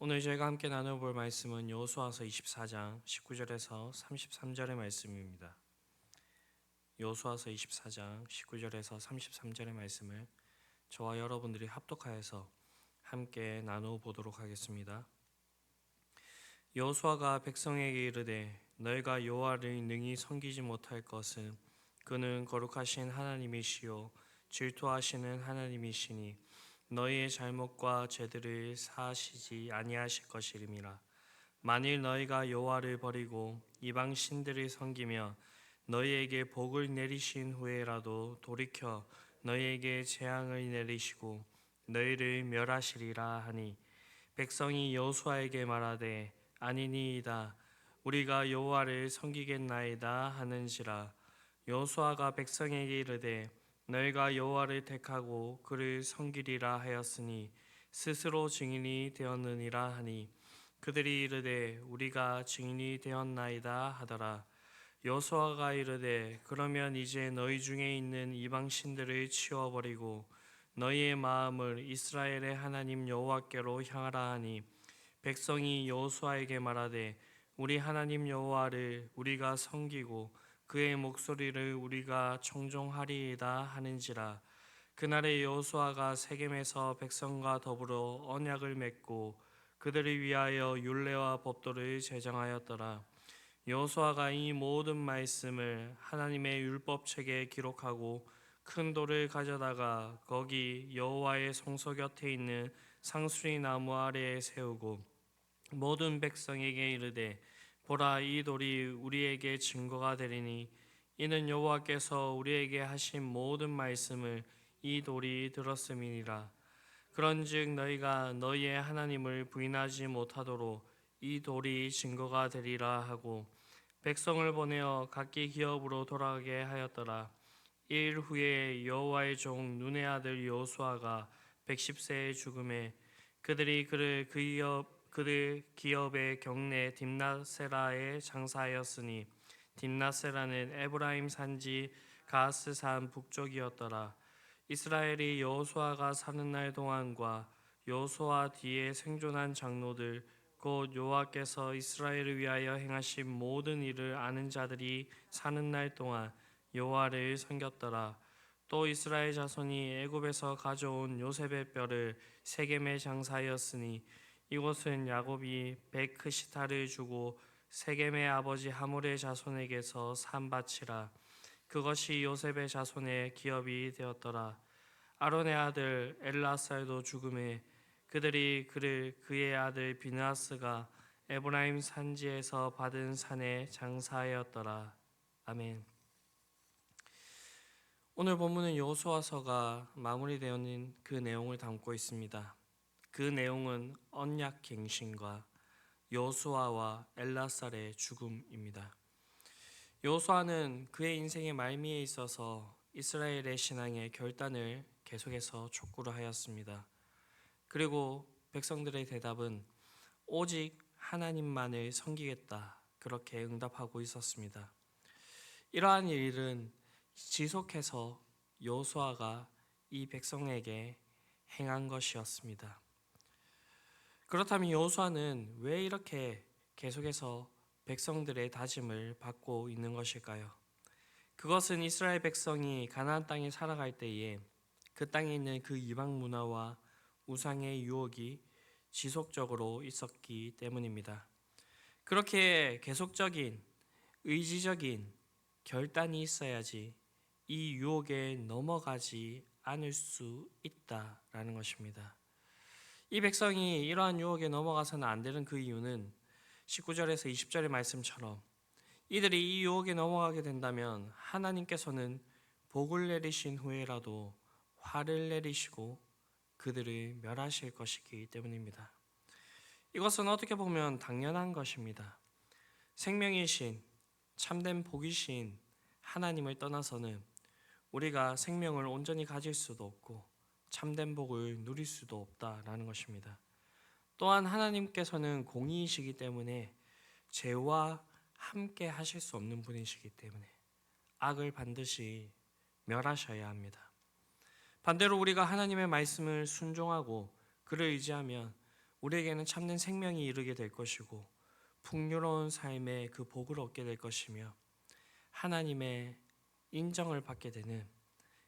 오늘 저희가 함께 나눠볼 말씀은 여호수아서 24장 19절에서 33절의 말씀입니다. 여호수아서 24장 19절에서 33절의 말씀을 저와 여러분들이 합독하여서 함께 나누어 보도록 하겠습니다. 여호수아가 백성에게 이르되 너희가 여호와를 능히 섬기지 못할 것은 그는 거룩하신 하나님이시요 질투하시는 하나님이시니 너희의 잘못과 죄들을 사하시지 아니하실 것이름이라. 만일 너희가 여호와를 버리고 이방 신들을 섬기며 너희에게 복을 내리신 후에라도 돌이켜 너희에게 재앙을 내리시고 너희를 멸하시리라 하니 백성이 여호수아에게 말하되 아니니이다 우리가 여호와를 섬기겠나이다 하는지라. 여호수아가 백성에게 이르되 너희가 여호와를 택하고 그를 섬기리라 하였으니 스스로 증인이 되었느니라 하니 그들이 이르되 우리가 증인이 되었나이다 하더라. 여호수아가 이르되 그러면 이제 너희 중에 있는 이방 신들을 치워버리고 너희의 마음을 이스라엘의 하나님 여호와께로 향하라 하니 백성이 여호수아에게 말하되 우리 하나님 여호와를 우리가 섬기고 그의 목소리를 우리가 청종하리이다 하는지라. 그날에 여호수아가 세겜에서 백성과 더불어 언약을 맺고 그들을 위하여 율례와 법도를 제정하였더라. 여호수아가 이 모든 말씀을 하나님의 율법책에 기록하고 큰 돌을 가져다가 거기 여호와의 성소 곁에 있는 상수리 나무 아래에 세우고 모든 백성에게 이르되 보라 이 돌이 우리에게 증거가 되리니 이는 여호와께서 우리에게 하신 모든 말씀을 이 돌이 들었음이니라. 그런즉 너희가 너희의 하나님을 부인하지 못하도록 이 돌이 증거가 되리라 하고 백성을 보내어 각기 기업으로 돌아가게 하였더라. 일 후에 여호와의 종 눈의 아들 여호수아가 110세의 죽음에 그들이 그를 그들 기업의 경내 딥나세라에 장사하였으니 딥나세라는 에브라임 산지 가스 산 북쪽이었더라. 이스라엘이 여호수아가 사는 날 동안과 여호수아 뒤에 생존한 장로들 곧 여호와께서 이스라엘을 위하여 행하신 모든 일을 아는 자들이 사는 날 동안 여호와를 섬겼더라. 또 이스라엘 자손이 애굽에서 가져온 요셉의 뼈를 세겜에 장사하였으니 이곳은 야곱이 베크시타를 주고 세겜의 아버지 하몰의 자손에게서 산 밭이라. 그것이 요셉의 자손의 기업이 되었더라. 아론의 아들 엘라살도 죽음에 그들이 그를 그의 아들 비느하스가 에브라임 산지에서 받은 산에 장사하였더라. 아멘. 오늘 본문은 여호수아서가 마무리되는 그 내용을 담고 있습니다. 그 내용은 언약 갱신과 여호수아와 엘라살의 죽음입니다. 여호수아는 그의 인생의 말미에 있어서 이스라엘의 신앙의 결단을 계속해서 촉구를 하였습니다. 그리고 백성들의 대답은 오직 하나님만을 섬기겠다 그렇게 응답하고 있었습니다. 이러한 일은 지속해서 여호수아가 이 백성에게 행한 것이었습니다. 그렇다면 여호수아는 왜 이렇게 계속해서 백성들의 다짐을 받고 있는 것일까요? 그것은 이스라엘 백성이 가나안 땅에 살아갈 때에 그 땅에 있는 그 이방 문화와 우상의 유혹이 지속적으로 있었기 때문입니다. 그렇게 계속적인 의지적인 결단이 있어야지 이 유혹에 넘어가지 않을 수 있다라는 것입니다. 이 백성이 이러한 유혹에 넘어가서는 안 되는 그 이유는 19절에서 20절의 말씀처럼 이들이 이 유혹에 넘어가게 된다면 하나님께서는 복을 내리신 후에라도 화를 내리시고 그들을 멸하실 것이기 때문입니다. 이것은 어떻게 보면 당연한 것입니다. 생명이신 참된 복이신 하나님을 떠나서는 우리가 생명을 온전히 가질 수도 없고 참된 복을 누릴 수도 없다라는 것입니다. 또한 하나님께서는 공의이시기 때문에 죄와 함께 하실 수 없는 분이시기 때문에 악을 반드시 멸하셔야 합니다. 반대로 우리가 하나님의 말씀을 순종하고 그를 의지하면 우리에게는 참된 생명이 이르게 될 것이고 풍요로운 삶의 그 복을 얻게 될 것이며 하나님의 인정을 받게 되는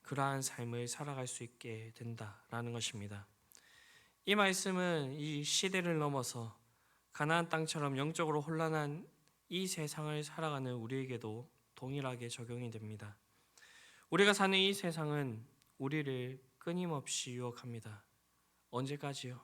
그러한 삶을 살아갈 수 있게 된다라는 것입니다. 이 말씀은 이 시대를 넘어서 가나안 땅처럼 영적으로 혼란한 이 세상을 살아가는 우리에게도 동일하게 적용이 됩니다. 우리가 사는 이 세상은 우리를 끊임없이 유혹합니다. 언제까지요?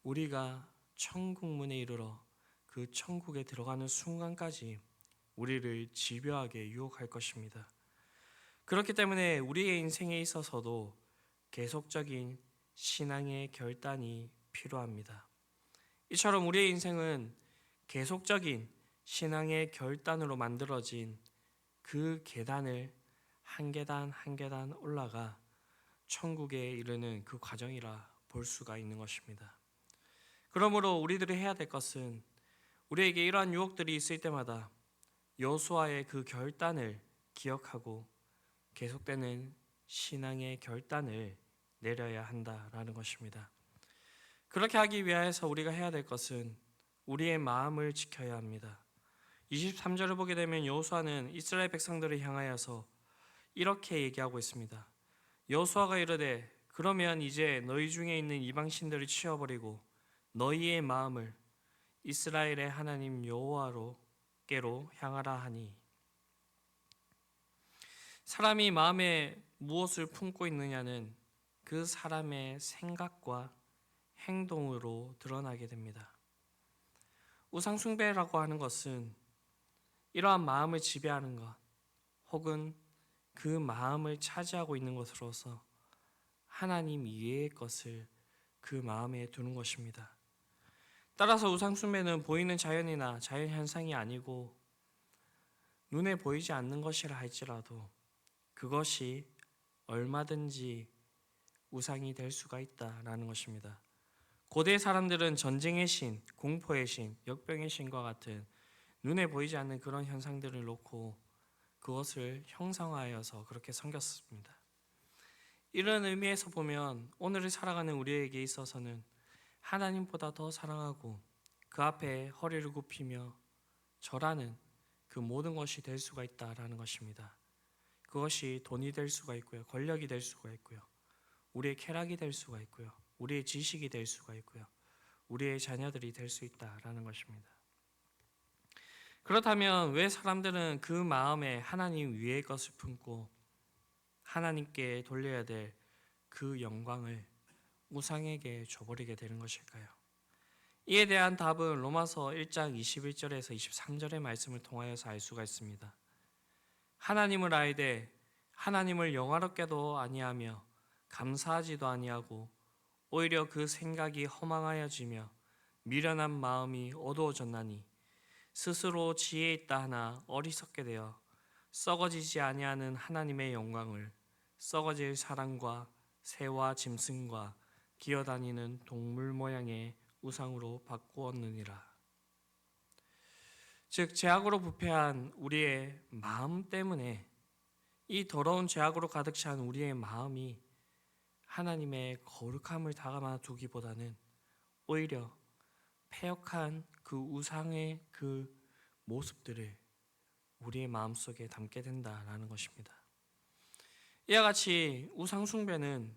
우리가 천국 문에 이르러 그 천국에 들어가는 순간까지 우리를 집요하게 유혹할 것입니다. 그렇기 때문에 우리의 인생에 있어서도 계속적인 신앙의 결단이 필요합니다. 이처럼 우리의 인생은 계속적인 신앙의 결단으로 만들어진 그 계단을 한 계단 한 계단 올라가 천국에 이르는 그 과정이라 볼 수가 있는 것입니다. 그러므로 우리들이 해야 될 것은 우리에게 이러한 유혹들이 있을 때마다 여호수아의 그 결단을 기억하고 계속되는 신앙의 결단을 내려야 한다라는 것입니다. 그렇게 하기 위해서 우리가 해야 될 것은 우리의 마음을 지켜야 합니다. 23절을 보게 되면 여호수아는 이스라엘 백성들을 향하여서 이렇게 얘기하고 있습니다. 여호수아가 이르되 그러면 이제 너희 중에 있는 이방 신들을 치워버리고 너희의 마음을 이스라엘의 하나님 여호와께로 향하라 하니, 사람이 마음에 무엇을 품고 있느냐는 그 사람의 생각과 행동으로 드러나게 됩니다. 우상숭배라고 하는 것은 이러한 마음을 지배하는 것 혹은 그 마음을 차지하고 있는 것으로서 하나님 이외의 것을 그 마음에 두는 것입니다. 따라서 우상숭배는 보이는 자연이나 자연현상이 아니고 눈에 보이지 않는 것이라 할지라도 그것이 얼마든지 우상이 될 수가 있다라는 것입니다. 고대 사람들은 전쟁의 신, 공포의 신, 역병의 신과 같은 눈에 보이지 않는 그런 현상들을 놓고 그것을 형상화하여서 그렇게 섬겼습니다. 이런 의미에서 보면 오늘을 살아가는 우리에게 있어서는 하나님보다 더 사랑하고 그 앞에 허리를 굽히며 절하는 그 모든 것이 될 수가 있다라는 것입니다. 그것이 돈이 될 수가 있고요, 권력이 될 수가 있고요, 우리의 쾌락이 될 수가 있고요, 우리의 지식이 될 수가 있고요, 우리의 자녀들이 될 수 있다라는 것입니다. 그렇다면 왜 사람들은 그 마음에 하나님 위의 것을 품고 하나님께 돌려야 될 그 영광을 우상에게 줘버리게 되는 것일까요? 이에 대한 답은 로마서 1장 21절에서 23절의 말씀을 통하여서 알 수가 있습니다. 하나님을 알되 하나님을 영화롭게도 아니하며 감사하지도 아니하고 오히려 그 생각이 허망하여지며 미련한 마음이 어두워졌나니 스스로 지혜 있다 하나 어리석게 되어 썩어지지 아니하는 하나님의 영광을 썩어질 사람과 새와 짐승과 기어다니는 동물 모양의 우상으로 바꾸었느니라. 즉 죄악으로 부패한 우리의 마음 때문에 이 더러운 죄악으로 가득 찬 우리의 마음이 하나님의 거룩함을 담아 두기보다는 오히려 패역한 그 우상의 그 모습들을 우리의 마음속에 담게 된다라는 것입니다. 이와 같이 우상 숭배는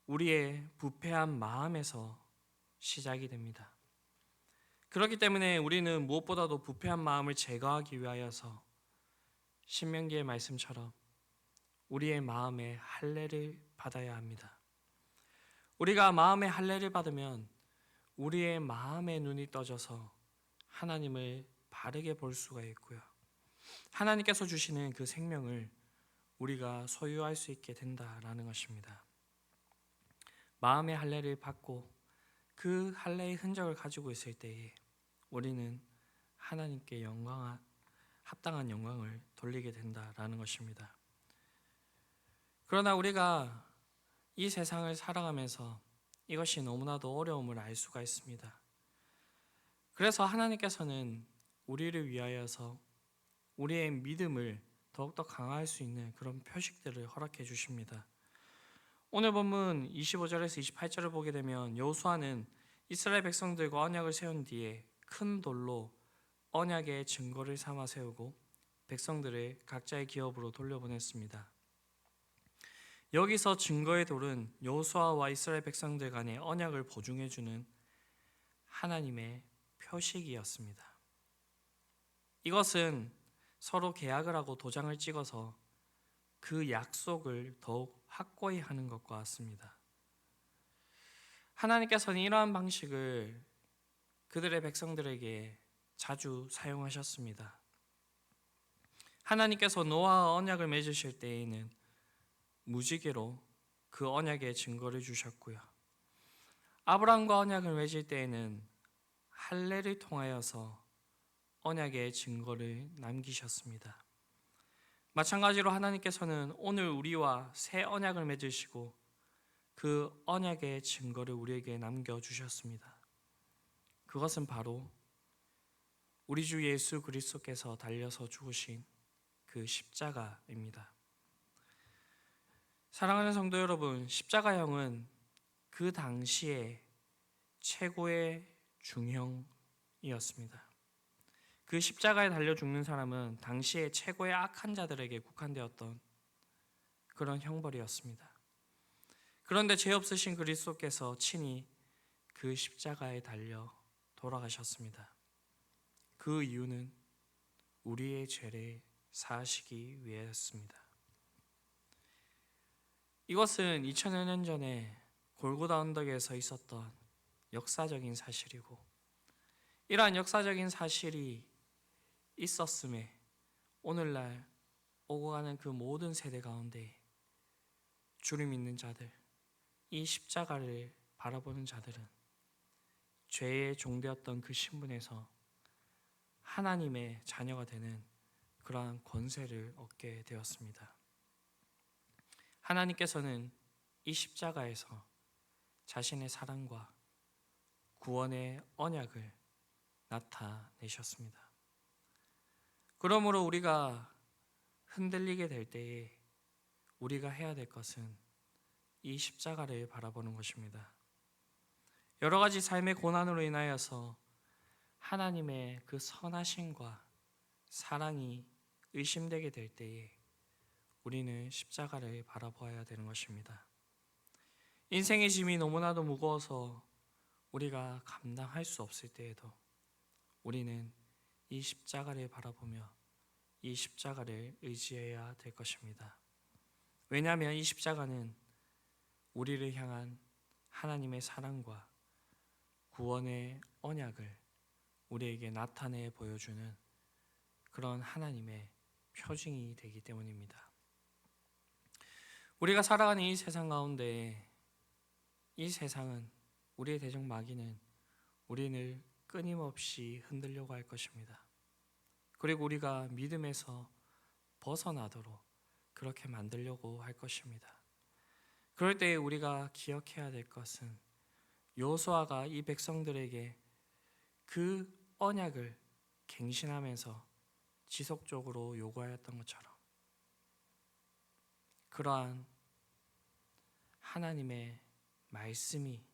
우리의 부패한 마음에서 시작이 됩니다. 그렇기 때문에 우리는 무엇보다도 부패한 마음을 제거하기 위하여서 신명기의 말씀처럼 우리의 마음에 할례를 받아야 합니다. 우리가 마음의 할례를 받으면 우리의 마음의 눈이 떠져서 하나님을 바르게 볼 수가 있고요, 하나님께서 주시는 그 생명을 우리가 소유할 수 있게 된다라는 것입니다. 마음의 할례를 받고 그 할례의 흔적을 가지고 있을 때에 우리는 하나님께 합당한 영광을 돌리게 된다라는 것입니다. 그러나 우리가 이 세상을 살아가면서 이것이 너무나도 어려움을 알 수가 있습니다. 그래서 하나님께서는 우리를 위하여서 우리의 믿음을 더욱더 강화할 수 있는 그런 표식들을 허락해 주십니다. 오늘 본문 25절에서 28절을 보게 되면 여호수아는 이스라엘 백성들과 언약을 세운 뒤에 큰 돌로 언약의 증거를 삼아 세우고 백성들을 각자의 기업으로 돌려보냈습니다. 여기서 증거의 돌은 여호수아와 이스라엘 백성들 간의 언약을 보증해주는 하나님의 표식이었습니다. 이것은 서로 계약을 하고 도장을 찍어서 그 약속을 더욱 확고히 하는 것과 같습니다. 하나님께서는 이러한 방식을 그들의 백성들에게 자주 사용하셨습니다. 하나님께서 노아와 언약을 맺으실 때에는 무지개로 그 언약의 증거를 주셨고요. 아브라함과 언약을 맺을 때에는 할례를 통하여서 언약의 증거를 남기셨습니다. 마찬가지로 하나님께서는 오늘 우리와 새 언약을 맺으시고 그 언약의 증거를 우리에게 남겨주셨습니다. 그것은 바로 우리 주 예수 그리스도께서 달려서 죽으신 그 십자가입니다. 사랑하는 성도 여러분, 십자가형은 그 당시에 최고의 중형이었습니다. 그 십자가에 달려 죽는 사람은 당시에 최고의 악한 자들에게 국한되었던 그런 형벌이었습니다. 그런데 죄 없으신 그리스도께서 친히 그 십자가에 달려 돌아가셨습니다. 그 이유는 우리의 죄를 사하시기 위해였습니다. 이것은 2000여 년 전에 골고다 언덕에서 있었던 역사적인 사실이고, 이러한 역사적인 사실이 있었음에 오늘날 오고 가는 그 모든 세대 가운데 주를 믿는 자들, 이 십자가를 바라보는 자들은 죄의 종되었던 그 신분에서 하나님의 자녀가 되는 그러한 권세를 얻게 되었습니다. 하나님께서는 이 십자가에서 자신의 사랑과 구원의 언약을 나타내셨습니다. 그러므로 우리가 흔들리게 될 때에 우리가 해야 될 것은 이 십자가를 바라보는 것입니다. 여러 가지 삶의 고난으로 인하여서 하나님의 그 선하심과 사랑이 의심되게 될 때에 우리는 십자가를 바라보아야 되는 것입니다. 인생의 짐이 너무나도 무거워서 우리가 감당할 수 없을 때에도 우리는 이 십자가를 바라보며 이 십자가를 의지해야 될 것입니다. 왜냐하면 이 십자가는 우리를 향한 하나님의 사랑과 구원의 언약을 우리에게 나타내 보여주는 그런 하나님의 표징이 되기 때문입니다. 우리가 살아가는 이 세상 가운데 이 세상은, 우리의 대적 마귀는 우리를 끊임없이 흔들려고 할 것입니다. 그리고 우리가 믿음에서 벗어나도록 그렇게 만들려고 할 것입니다. 그럴 때 우리가 기억해야 될 것은 여호수아가 이 백성들에게 그 언약을 갱신하면서 지속적으로 요구하였던 것처럼 그러한 하나님의 말씀이,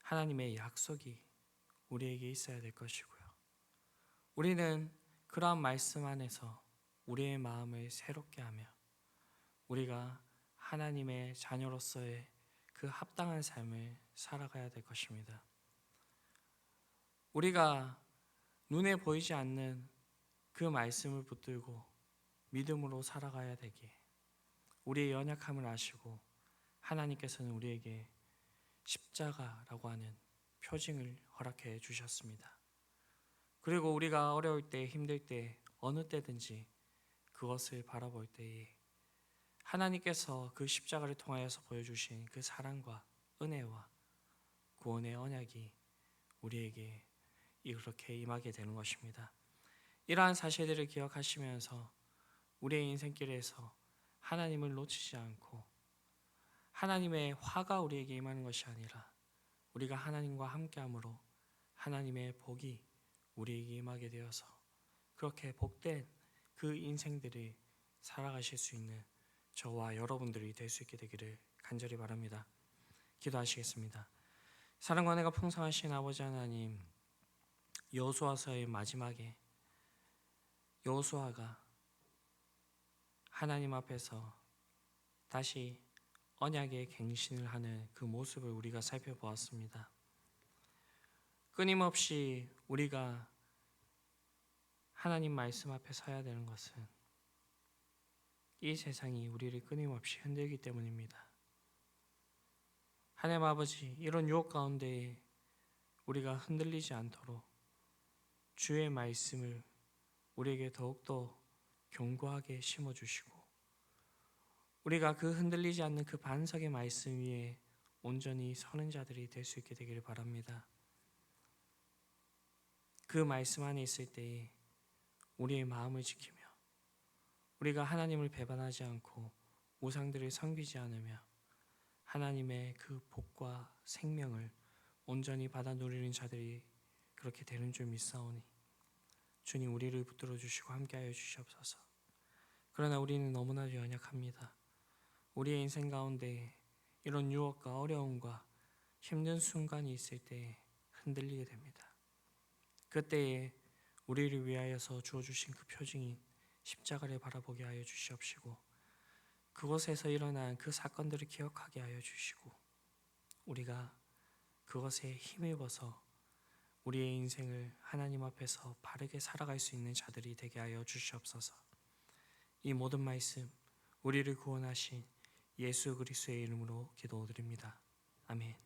하나님의 약속이 우리에게 있어야 될 것이고요. 우리는 그러한 말씀 안에서 우리의 마음을 새롭게 하며 우리가 하나님의 자녀로서의 그 합당한 삶을 살아가야 될 것입니다. 우리가 눈에 보이지 않는 그 말씀을 붙들고 믿음으로 살아가야 되기에 우리의 연약함을 아시고 하나님께서는 우리에게 십자가라고 하는 표징을 허락해 주셨습니다. 그리고 우리가 어려울 때, 힘들 때, 어느 때든지 그것을 바라볼 때에 하나님께서 그 십자가를 통하여서 보여주신 그 사랑과 은혜와 구원의 언약이 우리에게 이렇게 임하게 되는 것입니다. 이러한 사실들을 기억하시면서 우리의 인생길에서 하나님을 놓치지 않고 하나님의 화가 우리에게 임하는 것이 아니라 우리가 하나님과 함께함으로 하나님의 복이 우리에게 임하게 되어서 그렇게 복된 그 인생들을 살아가실 수 있는 저와 여러분들이 될 수 있게 되기를 간절히 바랍니다. 기도하시겠습니다. 사랑과 은혜가 풍성하신 아버지 하나님, 여호수아서의 마지막에 여호수아가 하나님 앞에서 다시 언약의 갱신을 하는 그 모습을 우리가 살펴보았습니다. 끊임없이 우리가 하나님 말씀 앞에 서야 되는 것은 이 세상이 우리를 끊임없이 흔들기 때문입니다. 하나님 아버지, 이런 유혹 가운데 우리가 흔들리지 않도록 주의 말씀을 우리에게 더욱더 견고하게 심어주시고, 우리가 그 흔들리지 않는 그 반석의 말씀 위에 온전히 서는 자들이 될 수 있게 되기를 바랍니다. 그 말씀 안에 있을 때에 우리의 마음을 지키며 우리가 하나님을 배반하지 않고 우상들을 섬기지 않으며 하나님의 그 복과 생명을 온전히 받아 누리는 자들이 그렇게 되는 줄 믿사오니 주님, 우리를 붙들어 주시고 함께하여 주시옵소서. 그러나 우리는 너무나 연약합니다. 우리의 인생 가운데 이런 유혹과 어려움과 힘든 순간이 있을 때 흔들리게 됩니다. 그때에 우리를 위하여서 주어주신 그 표징인 십자가를 바라보게 하여 주시옵시고, 그곳에서 일어난 그 사건들을 기억하게 하여 주시고, 우리가 그것에 힘입어서 우리의 인생을 하나님 앞에서 바르게 살아갈 수 있는 자들이 되게 하여 주시옵소서. 이 모든 말씀 우리를 구원하신 예수 그리스도의 이름으로 기도드립니다. 아멘.